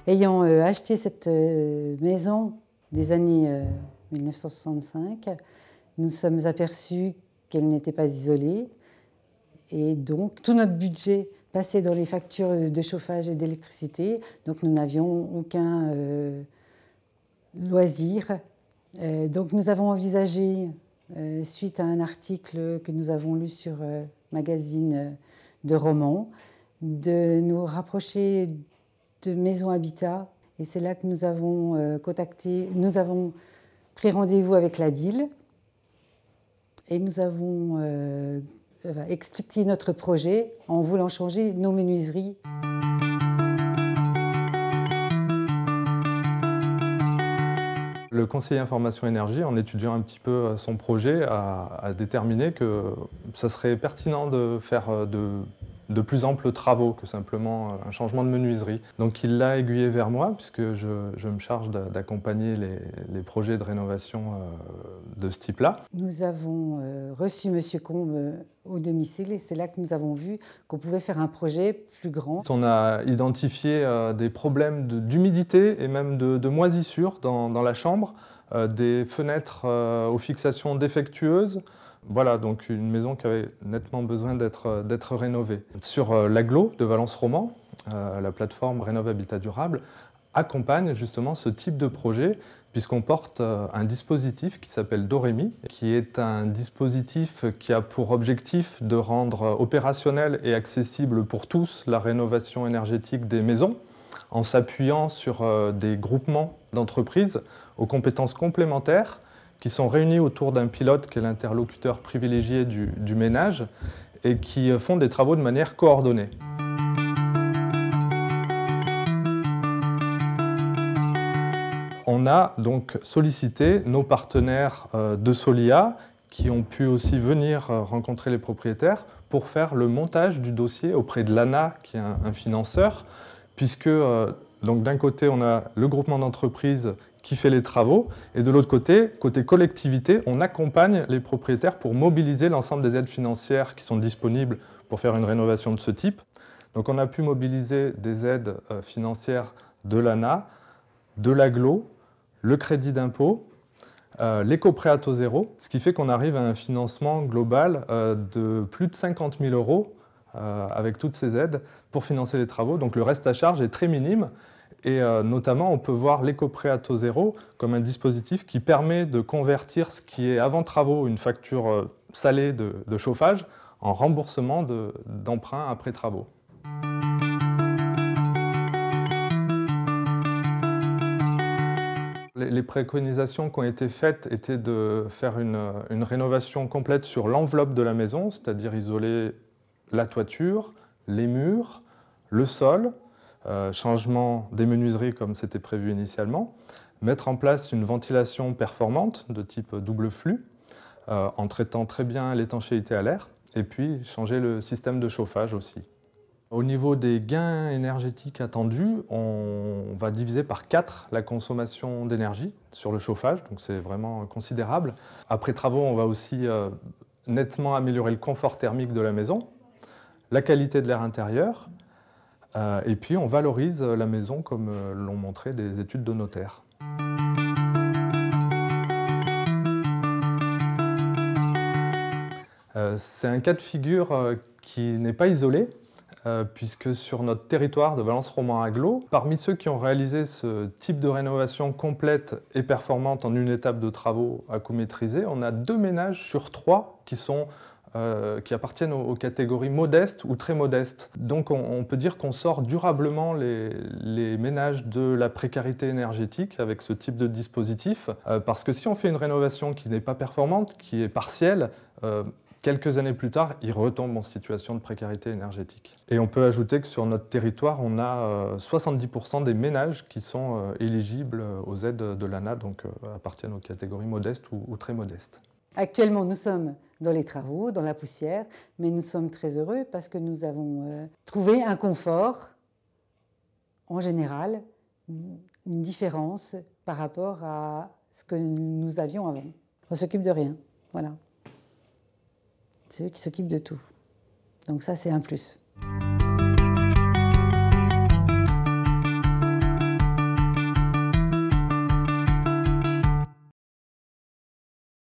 Ayant acheté cette maison des années 1965, nous nous sommes aperçus qu'elle n'était pas isolée. Et donc, tout notre budget passait dans les factures de chauffage et d'électricité. Donc, nous n'avions aucun loisir. Donc, nous avons envisagé, suite à un article que nous avons lu sur magazine de romans, de nous rapprocher de Maison Habitat. Et c'est là que nous avons contacté, nous avons pris rendez-vous avec la DIL et nous avons expliqué notre projet en voulant changer nos menuiseries. Le conseiller information énergie, en étudiant un petit peu son projet, a déterminé que ça serait pertinent de faire de plus amples travaux que simplement un changement de menuiserie. Donc il l'a aiguillé vers moi, puisque je me charge d'accompagner les projets de rénovation de ce type-là. Nous avons reçu M. Combe au domicile et c'est là que nous avons vu qu'on pouvait faire un projet plus grand. On a identifié des problèmes d'humidité et même de moisissure dans la chambre, des fenêtres aux fixations défectueuses. Voilà, donc une maison qui avait nettement besoin d'être rénovée. Sur l'Agglo de Valence-Roman, la plateforme Rénov' Habitat Durable accompagne justement ce type de projet puisqu'on porte un dispositif qui s'appelle Doremi, qui est un dispositif qui a pour objectif de rendre opérationnel et accessible pour tous la rénovation énergétique des maisons en s'appuyant sur des groupements d'entreprises aux compétences complémentaires qui sont réunis autour d'un pilote qui est l'interlocuteur privilégié du ménage et qui font des travaux de manière coordonnée. On a donc sollicité nos partenaires de Solia qui ont pu aussi venir rencontrer les propriétaires pour faire le montage du dossier auprès de l'ANA qui est un financeur, puisque donc d'un côté on a le groupement d'entreprises qui fait les travaux, et de l'autre côté, côté collectivité, on accompagne les propriétaires pour mobiliser l'ensemble des aides financières qui sont disponibles pour faire une rénovation de ce type. Donc on a pu mobiliser des aides financières de l'ANA, de l'Agglo, le crédit d'impôt, l'éco-prêt à taux zéro, ce qui fait qu'on arrive à un financement global de plus de 50 000 € avec toutes ces aides pour financer les travaux. Donc le reste à charge est très minime. Et notamment, on peut voir l'éco-prêt à taux zéro comme un dispositif qui permet de convertir ce qui est avant travaux, une facture salée de chauffage, en remboursement d'emprunt après travaux. Les préconisations qui ont été faites étaient de faire une rénovation complète sur l'enveloppe de la maison, c'est-à-dire isoler la toiture, les murs, le sol, changement des menuiseries comme c'était prévu initialement, mettre en place une ventilation performante de type double flux, en traitant très bien l'étanchéité à l'air, et puis changer le système de chauffage aussi. Au niveau des gains énergétiques attendus, on va diviser par 4 la consommation d'énergie sur le chauffage, donc c'est vraiment considérable. Après travaux, on va aussi nettement améliorer le confort thermique de la maison, la qualité de l'air intérieur, et puis on valorise la maison comme l'ont montré des études de notaires. C'est un cas de figure qui n'est pas isolé, puisque sur notre territoire de Valence-Roman-Agglo, parmi ceux qui ont réalisé ce type de rénovation complète et performante en une étape de travaux à coût maîtrisé, on a 2 ménages sur 3 qui appartiennent aux catégories modestes ou très modestes. Donc on peut dire qu'on sort durablement les ménages de la précarité énergétique avec ce type de dispositif, parce que si on fait une rénovation qui n'est pas performante, qui est partielle, quelques années plus tard, ils retombent en situation de précarité énergétique. Et on peut ajouter que sur notre territoire, on a 70% des ménages qui sont éligibles aux aides de l'ANA, donc appartiennent aux catégories modestes ou très modestes. Actuellement, nous sommes dans les travaux, dans la poussière, mais nous sommes très heureux parce que nous avons trouvé un confort, en général, une différence par rapport à ce que nous avions avant. On ne s'occupe de rien, voilà. C'est eux qui s'occupent de tout. Donc ça, c'est un plus.